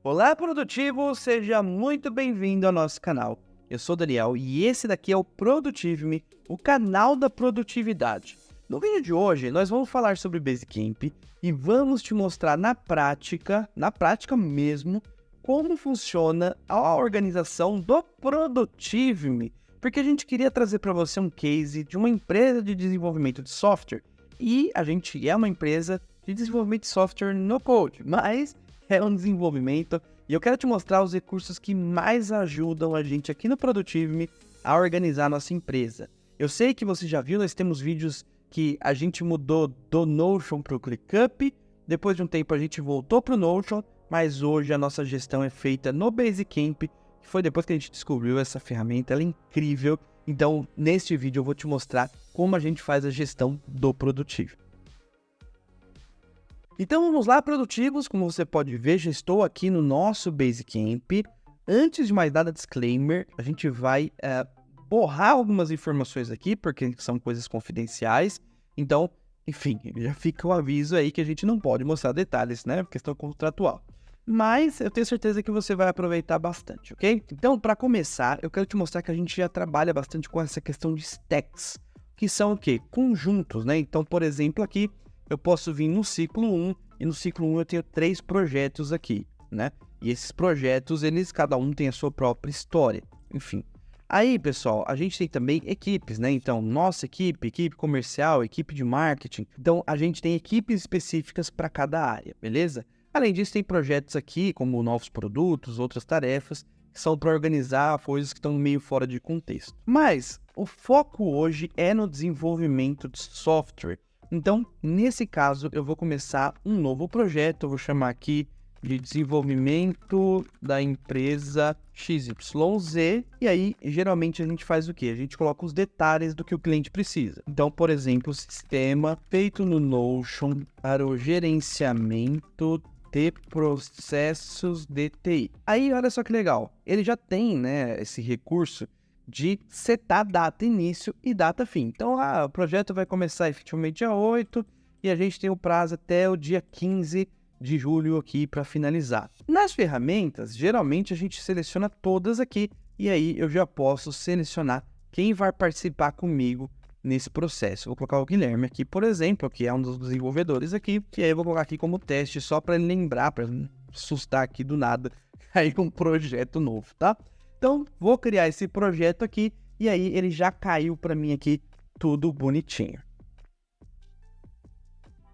Olá, produtivo! Seja muito bem-vindo ao nosso canal. Eu sou o Daniel e esse daqui é o Produtive-me, o canal da produtividade. No vídeo de hoje, nós vamos falar sobre Basecamp e vamos te mostrar na prática mesmo, como funciona a organização do Produtive-me, porque a gente queria trazer para você um case de uma empresa de desenvolvimento de software e a gente é uma empresa de desenvolvimento de software no code, mas é um desenvolvimento e eu quero te mostrar os recursos que mais ajudam a gente aqui no Produtive-me a organizar a nossa empresa. Eu sei que você já viu, nós temos vídeos que a gente mudou do Notion para o ClickUp, depois de um tempo a gente voltou para o Notion, mas hoje a nossa gestão é feita no Basecamp, que foi depois que a gente descobriu essa ferramenta, ela é incrível. Então, neste vídeo eu vou te mostrar como a gente faz a gestão do Produtive. Então vamos lá, produtivos, como você pode ver, já estou aqui no nosso Basecamp. Antes de mais nada, disclaimer, a gente vai borrar algumas informações aqui, porque são coisas confidenciais. Então, enfim, já fica o aviso aí que a gente não pode mostrar detalhes, né? Questão contratual. Mas eu tenho certeza que você vai aproveitar bastante, ok? Então, para começar, eu quero te mostrar que a gente já trabalha bastante com essa questão de stacks, que são o quê? Conjuntos, né? Então, por exemplo, aqui eu posso vir no ciclo 1, e no ciclo 1 eu tenho 3 projetos aqui, né? E esses projetos, cada um tem a sua própria história, enfim. Aí, pessoal, a gente tem também equipes, né? Então, nossa equipe comercial, equipe de marketing. Então, a gente tem equipes específicas para cada área, beleza? Além disso, tem projetos aqui, como novos produtos, outras tarefas, que são para organizar coisas que estão meio fora de contexto. Mas, o foco hoje é no desenvolvimento de software. Então, nesse caso, eu vou começar um novo projeto, eu vou chamar aqui de desenvolvimento da empresa XYZ, e aí, geralmente, a gente faz o quê? A gente coloca os detalhes do que o cliente precisa. Então, por exemplo, sistema feito no Notion para o gerenciamento de processos de TI. Aí, olha só que legal, ele já tem, né, esse recurso de setar data início e data fim. Então, o projeto vai começar efetivamente dia 8 e a gente tem o prazo até o dia 15 de julho aqui para finalizar. Nas ferramentas, geralmente a gente seleciona todas aqui e aí eu já posso selecionar quem vai participar comigo nesse processo. Vou colocar o Guilherme aqui, por exemplo, que é um dos desenvolvedores aqui, e aí eu vou colocar aqui como teste só para ele lembrar, para não assustar aqui do nada, aí um projeto novo, tá? Então, vou criar esse projeto aqui e aí ele já caiu para mim aqui tudo bonitinho.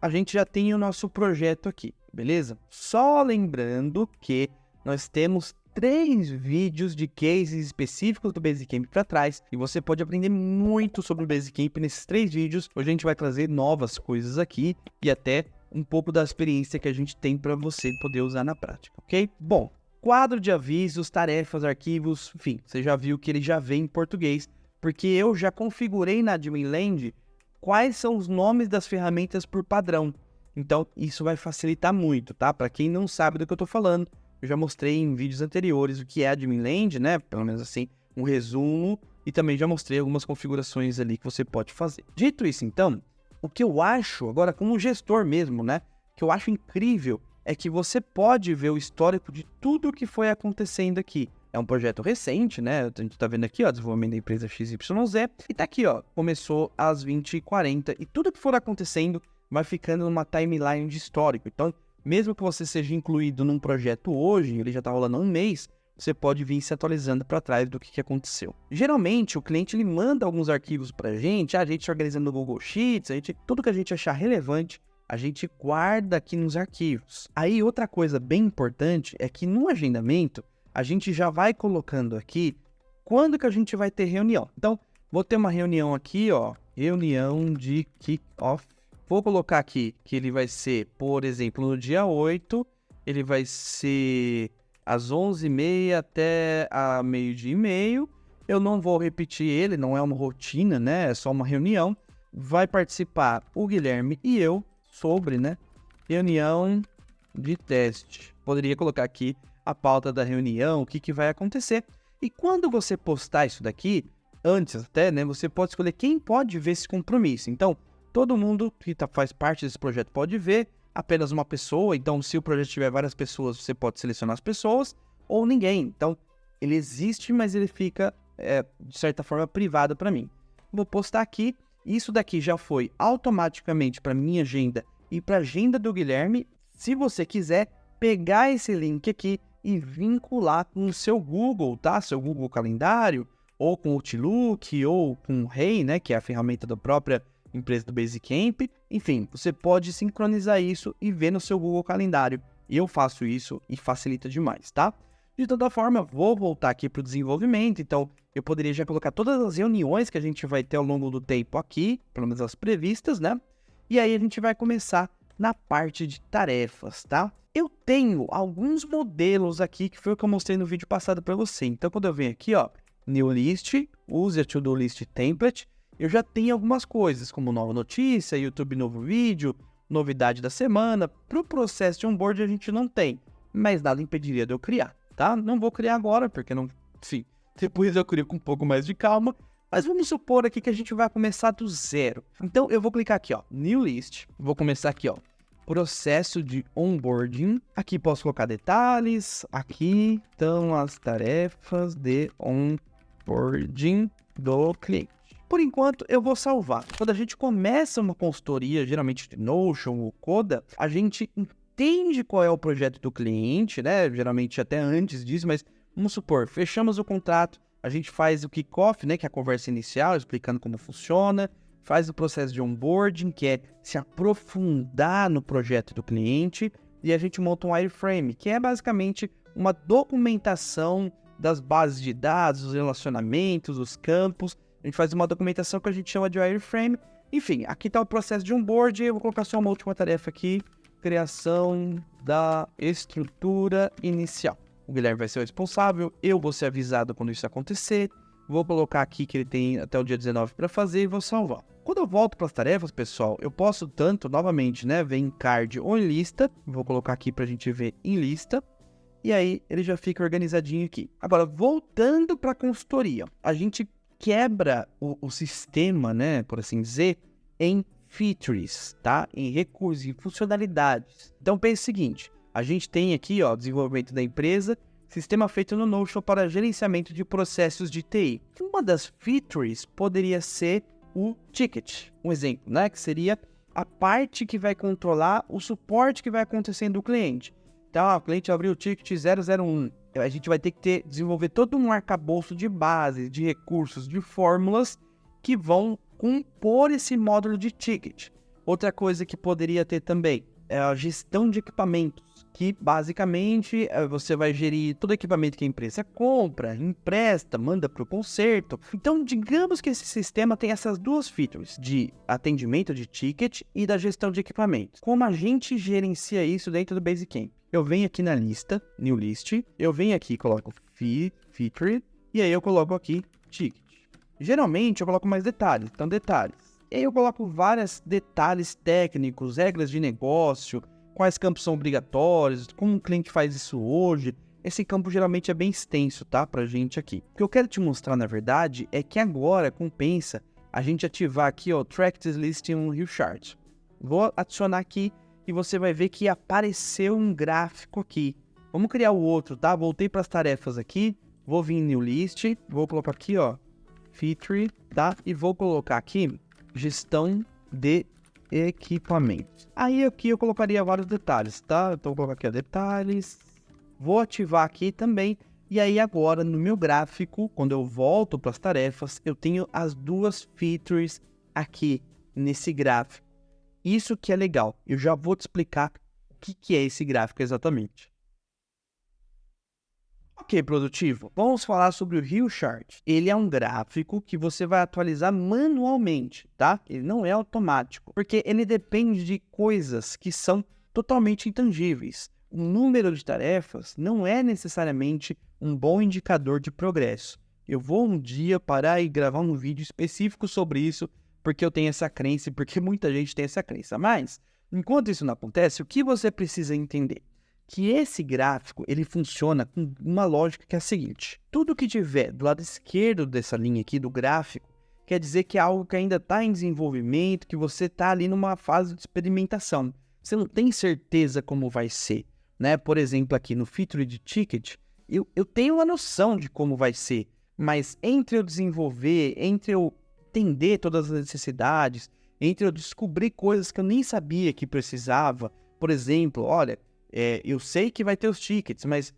A gente já tem o nosso projeto aqui, beleza? Só lembrando que nós temos 3 vídeos de cases específicos do Basecamp para trás e você pode aprender muito sobre o Basecamp nesses 3 vídeos. Hoje a gente vai trazer novas coisas aqui e até um pouco da experiência que a gente tem para você poder usar na prática, ok? Bom, quadro de avisos, tarefas, arquivos, enfim, você já viu que ele já vem em português, porque eu já configurei na Adminland quais são os nomes das ferramentas por padrão. Então, isso vai facilitar muito, tá? Para quem não sabe do que eu tô falando, eu já mostrei em vídeos anteriores o que é Adminland, né? Pelo menos assim, um resumo, e também já mostrei algumas configurações ali que você pode fazer. Dito isso, então, o que eu acho, agora como gestor mesmo, né? Que eu acho incrível é que você pode ver o histórico de tudo o que foi acontecendo aqui. É um projeto recente, né? A gente tá vendo aqui, ó, desenvolvimento da empresa XYZ. E tá aqui, ó, começou às 20h40. E tudo que for acontecendo vai ficando numa timeline de histórico. Então, mesmo que você seja incluído num projeto hoje, ele já tá rolando há um mês, você pode vir se atualizando para trás do que aconteceu. Geralmente, o cliente ele manda alguns arquivos pra gente, a gente organizando no Google Sheets, tudo que a gente achar relevante, a gente guarda aqui nos arquivos. Aí, outra coisa bem importante é que no agendamento, a gente já vai colocando aqui quando que a gente vai ter reunião. Então, vou ter uma reunião aqui, ó, reunião de kick-off. Vou colocar aqui que ele vai ser, por exemplo, no dia 8, ele vai ser às 11h30 até a 12h30. Eu não vou repetir ele, não é uma rotina, né? É só uma reunião. Vai participar o Guilherme e eu sobre, né? Reunião de teste. Poderia colocar aqui a pauta da reunião, o que vai acontecer. E quando você postar isso daqui, antes até, né? Você pode escolher quem pode ver esse compromisso. Então, todo mundo que faz parte desse projeto pode ver. apenas uma pessoa. Então, se o projeto tiver várias pessoas, você pode selecionar as pessoas ou ninguém. Então, ele existe, mas ele fica, de certa forma, privado para mim. Vou postar aqui. Isso daqui já foi automaticamente para minha agenda e para a agenda do Guilherme. Se você quiser pegar esse link aqui e vincular com o seu Google, tá? Seu Google Calendário, ou com o Outlook, ou com o Hey, né? Que é a ferramenta da própria empresa do Basecamp. Enfim, você pode sincronizar isso e ver no seu Google Calendário. Eu faço isso e facilita demais, tá? De toda forma, vou voltar aqui para o desenvolvimento. Então, eu poderia já colocar todas as reuniões que a gente vai ter ao longo do tempo aqui, pelo menos as previstas, né? E aí a gente vai começar na parte de tarefas, tá? Eu tenho alguns modelos aqui, que foi o que eu mostrei no vídeo passado para você. Então, quando eu venho aqui, ó, New List, use a To-Do List Template, eu já tenho algumas coisas, como nova notícia, YouTube novo vídeo, novidade da semana. Para o processo de onboard a gente não tem, mas nada impediria de eu criar, tá? Não vou criar agora, porque não... Enfim, depois eu crio com um pouco mais de calma. Mas vamos supor aqui que a gente vai começar do zero. Então, eu vou clicar aqui, ó, New List. Vou começar aqui, ó, processo de onboarding. Aqui posso colocar detalhes. Aqui estão as tarefas de onboarding do cliente. Por enquanto, eu vou salvar. Quando a gente começa uma consultoria, geralmente de Notion ou Coda, a gente entende qual é o projeto do cliente, né? Geralmente até antes disso, mas vamos supor, fechamos o contrato, a gente faz o kickoff, né? Que é a conversa inicial, explicando como funciona. Faz o processo de onboarding, que é se aprofundar no projeto do cliente, e a gente monta um wireframe, que é basicamente uma documentação das bases de dados, os relacionamentos, os campos. A gente faz uma documentação que a gente chama de wireframe. Enfim, aqui está o processo de onboarding. Eu vou colocar só uma última tarefa aqui, criação da estrutura inicial. O Guilherme vai ser o responsável, eu vou ser avisado quando isso acontecer. Vou colocar aqui que ele tem até o dia 19 para fazer e vou salvar. Quando eu volto para as tarefas, pessoal, eu posso tanto, novamente, né, ver em card ou em lista. Vou colocar aqui para a gente ver em lista. E aí, ele já fica organizadinho aqui. Agora, voltando para a consultoria. A gente quebra o sistema, né, por assim dizer, em features, tá? Em recursos, em funcionalidades. Então, pense o seguinte. A gente tem aqui, ó, desenvolvimento da empresa, sistema feito no Notion para gerenciamento de processos de TI. Uma das features poderia ser o ticket, um exemplo, né? Que seria a parte que vai controlar o suporte que vai acontecendo do cliente. Então, o cliente abriu o ticket 001. A gente vai ter que desenvolver todo um arcabouço de bases, de recursos, de fórmulas que vão compor esse módulo de ticket. Outra coisa que poderia ter também é a gestão de equipamentos, que basicamente você vai gerir todo o equipamento que a empresa compra, empresta, manda para o conserto. Então, digamos que esse sistema tem essas duas features, de atendimento de ticket e da gestão de equipamentos. Como a gente gerencia isso dentro do Basecamp? Eu venho aqui na lista, New List, eu venho aqui e coloco Feature, e aí eu coloco aqui Ticket. Geralmente eu coloco mais detalhes, então detalhes. E aí eu coloco vários detalhes técnicos, regras de negócio, quais campos são obrigatórios, como o cliente faz isso hoje. Esse campo geralmente é bem extenso, tá, pra gente aqui. O que eu quero te mostrar, na verdade, é que agora compensa a gente ativar aqui, ó, Track this list in Hill Chart. Vou adicionar aqui e você vai ver que apareceu um gráfico aqui. Vamos criar o outro, tá? Voltei para as tarefas aqui, vou vir em New List, vou colocar aqui, ó, Feature, tá? E vou colocar aqui gestão de equipamentos. Aí aqui eu colocaria vários detalhes, tá? Então vou colocar aqui, ó, detalhes. Vou ativar aqui também. E aí agora no meu gráfico, quando eu volto para as tarefas, eu tenho as duas features aqui nesse gráfico. Isso que é legal. Eu já vou te explicar o que é esse gráfico exatamente. Ok, produtivo. Vamos falar sobre o Hill Chart. Ele é um gráfico que você vai atualizar manualmente, tá? Ele não é automático, porque ele depende de coisas que são totalmente intangíveis. O número de tarefas não é necessariamente um bom indicador de progresso. Eu vou um dia parar e gravar um vídeo específico sobre isso, porque eu tenho essa crença e porque muita gente tem essa crença. Mas, enquanto isso não acontece, o que você precisa entender? Que esse gráfico, ele funciona com uma lógica que é a seguinte. Tudo que tiver do lado esquerdo dessa linha aqui do gráfico, quer dizer que é algo que ainda está em desenvolvimento, que você está ali numa fase de experimentação. você não tem certeza como vai ser, né? Por exemplo, aqui no Feature de Ticket, eu tenho uma noção de como vai ser, mas entre eu desenvolver, entre eu entender todas as necessidades, entre eu descobrir coisas que eu nem sabia que precisava, por exemplo, olha, eu sei que vai ter os tickets, mas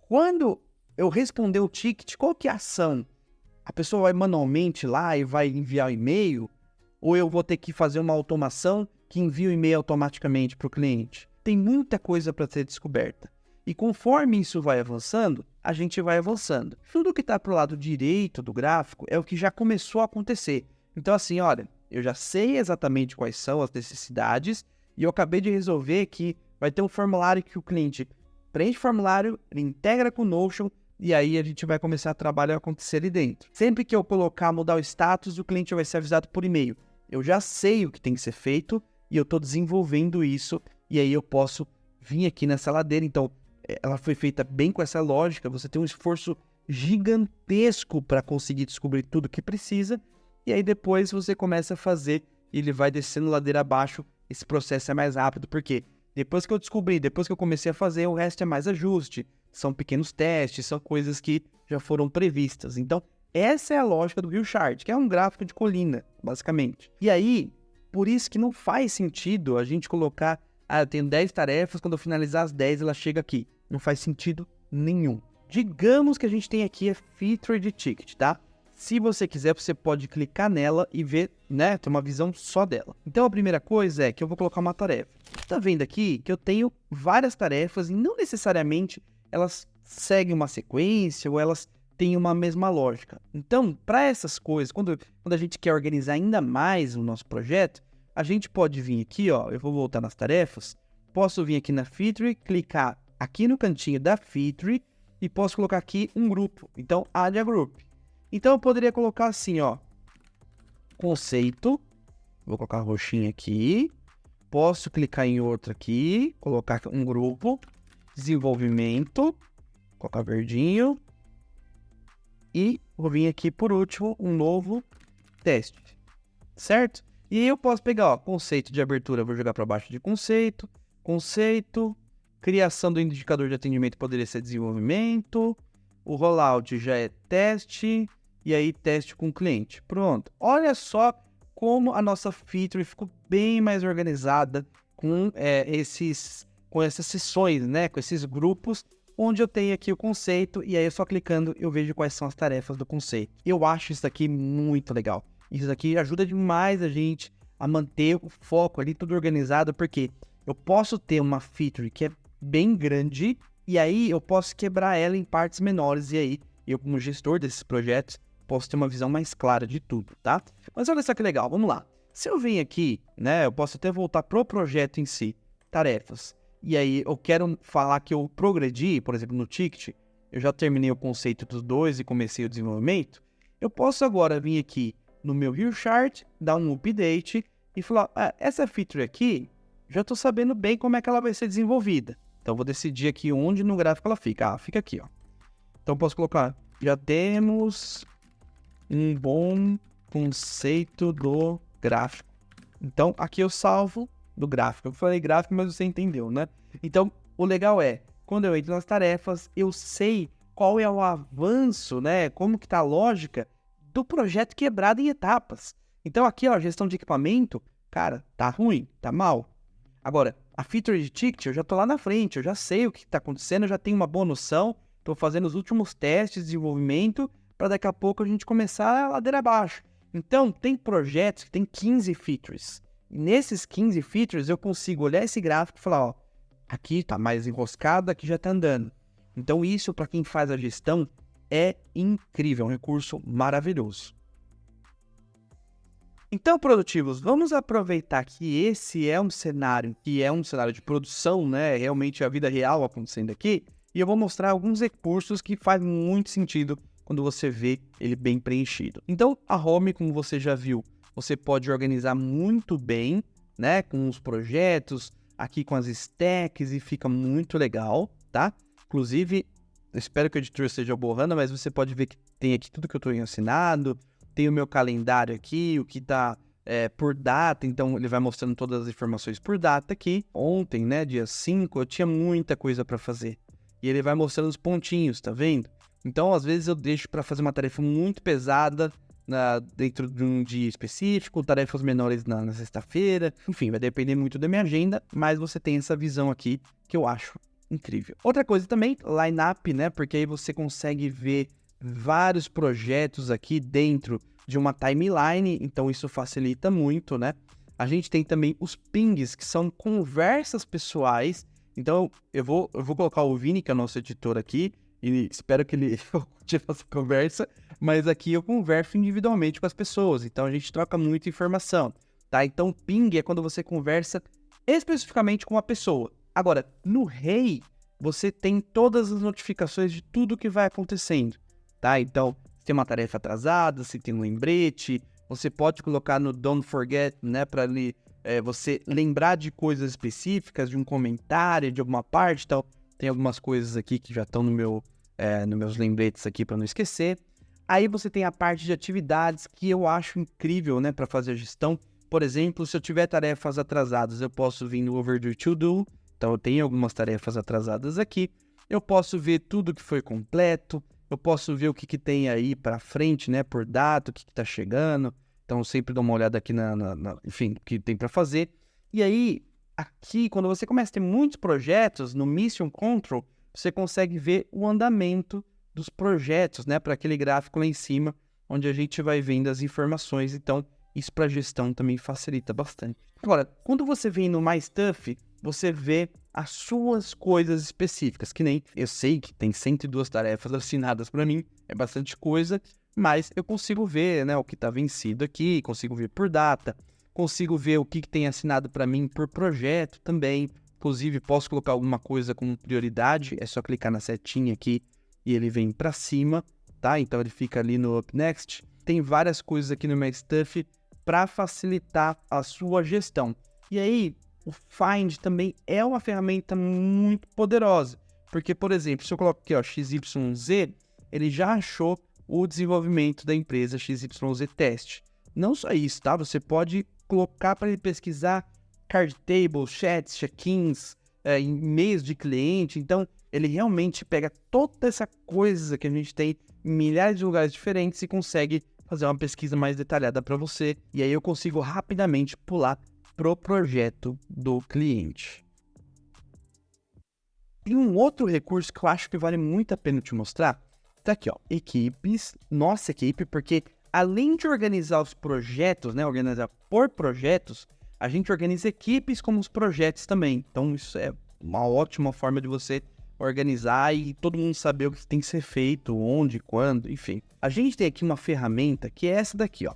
quando eu responder o ticket, qual que é a ação? A pessoa vai manualmente lá e vai enviar o e-mail? Ou eu vou ter que fazer uma automação que envia o e-mail automaticamente para o cliente? Tem muita coisa para ser descoberta. E conforme isso vai avançando, a gente vai avançando. Tudo que está para o lado direito do gráfico é o que já começou a acontecer. Então assim, olha, eu já sei exatamente quais são as necessidades e eu acabei de resolver que vai ter um formulário que o cliente preenche o formulário, ele integra com o Notion e aí a gente vai começar a trabalhar acontecer ali dentro. Sempre que eu colocar, mudar o status, o cliente vai ser avisado por e-mail. Eu já sei o que tem que ser feito e eu estou desenvolvendo isso e aí eu posso vir aqui nessa ladeira. Então, ela foi feita bem com essa lógica, você tem um esforço gigantesco para conseguir descobrir tudo que precisa e aí depois você começa a fazer e ele vai descendo ladeira abaixo. Esse processo é mais rápido, porque depois que eu descobri, depois que eu comecei a fazer, o resto é mais ajuste, são pequenos testes, são coisas que já foram previstas. Então, essa é a lógica do Hill Chart, que é um gráfico de colina, basicamente. E aí, por isso que não faz sentido a gente colocar, eu tenho 10 tarefas, quando eu finalizar as 10, ela chega aqui. Não faz sentido nenhum. Digamos que a gente tem aqui a Feature de Ticket, tá? Se você quiser, você pode clicar nela e ver, né, ter uma visão só dela. Então, a primeira coisa é que eu vou colocar uma tarefa. Você tá vendo aqui que eu tenho várias tarefas e não necessariamente elas seguem uma sequência ou elas têm uma mesma lógica. Então, para essas coisas, quando a gente quer organizar ainda mais o nosso projeto, a gente pode vir aqui, ó, eu vou voltar nas tarefas, posso vir aqui na Feature, clicar aqui no cantinho da Feature e posso colocar aqui um grupo. Então, Add a Group. Então, eu poderia colocar assim, ó, conceito, vou colocar roxinho aqui, posso clicar em outro aqui, colocar um grupo, desenvolvimento, colocar verdinho, e vou vir aqui por último, um novo teste, certo? E aí eu posso pegar, ó, conceito de abertura, vou jogar para baixo de conceito, criação do indicador de atendimento poderia ser desenvolvimento, o rollout já é teste, e aí teste com o cliente. Pronto. Olha só como a nossa feature ficou bem mais organizada com essas sessões, né? Com esses grupos, onde eu tenho aqui o conceito, e aí eu só clicando eu vejo quais são as tarefas do conceito. Eu acho isso aqui muito legal. Isso aqui ajuda demais a gente a manter o foco ali, tudo organizado, porque eu posso ter uma feature que é bem grande, e aí eu posso quebrar ela em partes menores, e aí eu, como gestor desses projetos, posso ter uma visão mais clara de tudo, tá? Mas olha só que legal, vamos lá. Se eu venho aqui, né, eu posso até voltar pro projeto em si, tarefas, e aí eu quero falar que eu progredi, por exemplo, no ticket, eu já terminei o conceito dos dois e comecei o desenvolvimento, eu posso agora vir aqui no meu Hill Chart, dar um update e falar, essa feature aqui, já estou sabendo bem como é que ela vai ser desenvolvida. Então, vou decidir aqui onde no gráfico ela fica. Fica aqui, ó. Então, posso colocar, já temos um bom conceito do gráfico. Então, aqui eu salvo do gráfico. Eu falei gráfico, mas você entendeu, né? Então, o legal é, quando eu entro nas tarefas, eu sei qual é o avanço, né? Como que tá a lógica do projeto quebrado em etapas. Então, aqui, ó, gestão de equipamento, cara, tá ruim, tá mal. Agora, a feature de ticket, eu já tô lá na frente, eu já sei o que está acontecendo, eu já tenho uma boa noção, estou fazendo os últimos testes de desenvolvimento para daqui a pouco a gente começar a ladeira abaixo. Então, tem projetos que tem 15 features. E nesses 15 features, eu consigo olhar esse gráfico e falar, ó, aqui está mais enroscado, aqui já está andando. Então, isso para quem faz a gestão é incrível, é um recurso maravilhoso. Então, produtivos, vamos aproveitar que esse é um cenário de produção, né? Realmente a vida real acontecendo aqui. E eu vou mostrar alguns recursos que faz muito sentido quando você vê ele bem preenchido. Então, a home, como você já viu, você pode organizar muito bem, né? Com os projetos, aqui com as stacks e fica muito legal, tá? Inclusive, eu espero que o editor esteja borrando, mas você pode ver que tem aqui tudo que eu estou ensinando. Tem o meu calendário aqui, o que está por data, então ele vai mostrando todas as informações por data aqui. Ontem, né, dia 5, eu tinha muita coisa para fazer. E ele vai mostrando os pontinhos, tá vendo? Então, às vezes eu deixo para fazer uma tarefa muito pesada dentro de um dia específico, tarefas menores na sexta-feira. Enfim, vai depender muito da minha agenda, mas você tem essa visão aqui que eu acho incrível. Outra coisa também, line-up, né? Porque aí você consegue ver vários projetos aqui dentro de uma timeline, então isso facilita muito, né? A gente tem também os pings, que são conversas pessoais. Então, eu vou colocar o Vini, que é o nosso editor aqui, e espero que ele curte essa conversa, mas aqui eu converso individualmente com as pessoas, então a gente troca muita informação, tá? Então, ping é quando você conversa especificamente com uma pessoa. Agora, no Rei, você tem todas as notificações de tudo que vai acontecendo, tá? Então, se tem uma tarefa atrasada, se tem um lembrete, você pode colocar no Don't Forget, né, para você lembrar de coisas específicas, de um comentário, de alguma parte, então tem algumas coisas aqui que já estão nos meus lembretes aqui para não esquecer. Aí você tem a parte de atividades que eu acho incrível, né, para fazer a gestão. Por exemplo, se eu tiver tarefas atrasadas, eu posso vir no Overdue To Do, então eu tenho algumas tarefas atrasadas aqui. Eu posso ver tudo que foi completo, eu posso ver o que tem aí para frente, né, por data, o que está chegando. Então, eu sempre dou uma olhada aqui enfim, o que tem para fazer. E aí, aqui, quando você começa a ter muitos projetos no Mission Control, você consegue ver o andamento dos projetos, né, para aquele gráfico lá em cima, onde a gente vai vendo as informações. Então, isso para gestão também facilita bastante. Agora, quando você vem no My Stuff, você vê as suas coisas específicas, que nem eu sei que tem 102 tarefas assinadas para mim, é bastante coisa, mas eu consigo ver, né, o que está vencido aqui, consigo ver por data, consigo ver o que tem assinado para mim por projeto também. Inclusive, posso colocar alguma coisa como prioridade, é só clicar na setinha aqui e ele vem para cima, tá? Então ele fica ali no Up Next. Tem várias coisas aqui no My Stuff para facilitar a sua gestão. E aí, o Find também é uma ferramenta muito poderosa, porque, por exemplo, se eu coloco aqui, ó, XYZ, ele já achou o desenvolvimento da empresa XYZ Test. Não só isso, tá? Você pode colocar para ele pesquisar card tables, chats, check-ins, e-mails de cliente. Então, ele realmente pega toda essa coisa que a gente tem em milhares de lugares diferentes e consegue fazer uma pesquisa mais detalhada para você. E aí eu consigo rapidamente pular pro projeto do cliente. E um outro recurso que eu acho que vale muito a pena te mostrar, tá aqui, ó, equipes, nossa equipe, porque além de organizar os projetos, né, organizar por projetos, a gente organiza equipes como os projetos também. Então isso é uma ótima forma de você organizar e todo mundo saber o que tem que ser feito, onde, quando, enfim. A gente tem aqui uma ferramenta que é essa daqui, ó,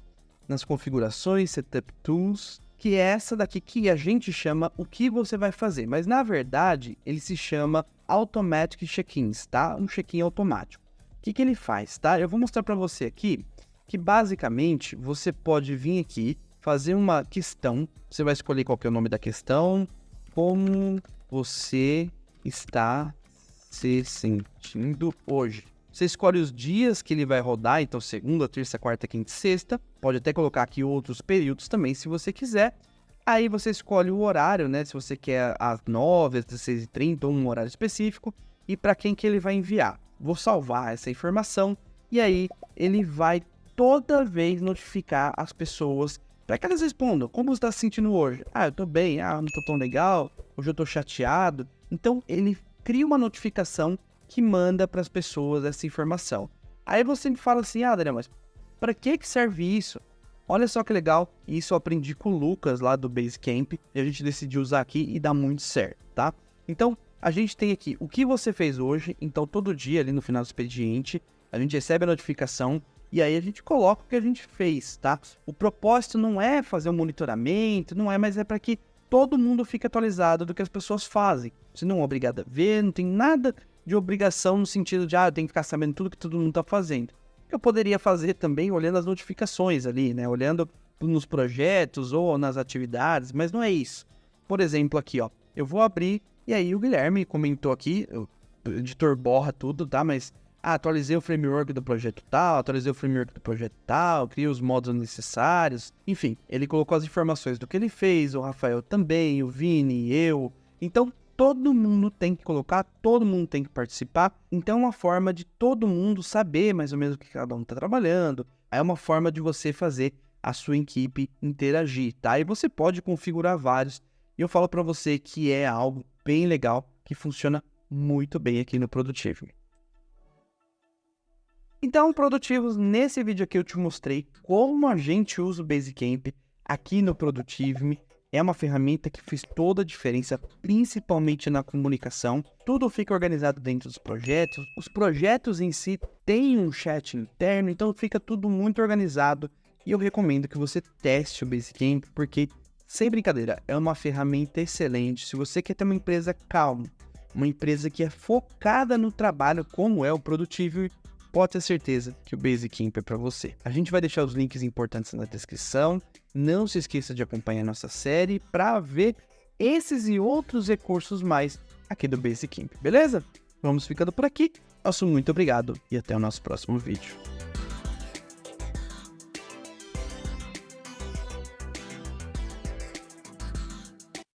nas configurações, Setup Tools, que é essa daqui que a gente chama o que você vai fazer, mas na verdade ele se chama Automatic Check-ins, tá? Um check-in automático. O que ele faz, tá? Eu vou mostrar para você aqui que basicamente você pode vir aqui, fazer uma questão, você vai escolher qual que é o nome da questão, como você está se sentindo hoje. Você escolhe os dias que ele vai rodar, então segunda, terça, quarta, quinta e sexta. Pode até colocar aqui outros períodos também, se você quiser. Aí você escolhe o horário, né? Se você quer às 9, às 16h30 ou um horário específico. E para quem que ele vai enviar. Vou salvar essa informação e aí ele vai toda vez notificar as pessoas para que elas respondam. Como você está se sentindo hoje? Ah, eu tô bem. Ah, não tô tão legal. Hoje eu tô chateado. Então ele cria uma notificação que manda para as pessoas essa informação. Aí você me fala assim, Adrian, mas para que serve isso? Olha só que legal, isso eu aprendi com o Lucas lá do Basecamp e a gente decidiu usar aqui e dá muito certo, tá? Então, a gente tem aqui o que você fez hoje, então todo dia ali no final do expediente, a gente recebe a notificação e aí a gente coloca o que a gente fez, tá? O propósito não é fazer um monitoramento, não é, mas é para que todo mundo fique atualizado do que as pessoas fazem. Você não é obrigado a ver, não tem nada de obrigação no sentido de, eu tenho que ficar sabendo tudo que todo mundo está fazendo. Eu poderia fazer também olhando as notificações ali, né? Olhando nos projetos ou nas atividades, mas não é isso. Por exemplo, aqui, ó, eu vou abrir, e aí o Guilherme comentou aqui, o editor borra tudo, tá? Mas atualizei o framework do projeto tal, atualizei o framework do projeto tal, criei os módulos necessários. Enfim, ele colocou as informações do que ele fez, o Rafael também, o Vini, eu. Então, todo mundo tem que colocar, todo mundo tem que participar. Então, é uma forma de todo mundo saber mais ou menos o que cada um está trabalhando. É uma forma de você fazer a sua equipe interagir, tá? E você pode configurar vários. E eu falo para você que é algo bem legal, que funciona muito bem aqui no Productive. Então, Produtivos, nesse vídeo aqui eu te mostrei como a gente usa o Basecamp aqui no Productive. É uma ferramenta que fez toda a diferença, principalmente na comunicação. Tudo fica organizado dentro dos projetos. Os projetos em si têm um chat interno, então fica tudo muito organizado. E eu recomendo que você teste o Basecamp, porque, sem brincadeira, é uma ferramenta excelente. Se você quer ter uma empresa calma, uma empresa que é focada no trabalho, como é o Productive, pode ter certeza que o Basecamp é para você. A gente vai deixar os links importantes na descrição. Não se esqueça de acompanhar nossa série para ver esses e outros recursos mais aqui do Basecamp, beleza? Vamos ficando por aqui. Nosso muito obrigado e até o nosso próximo vídeo.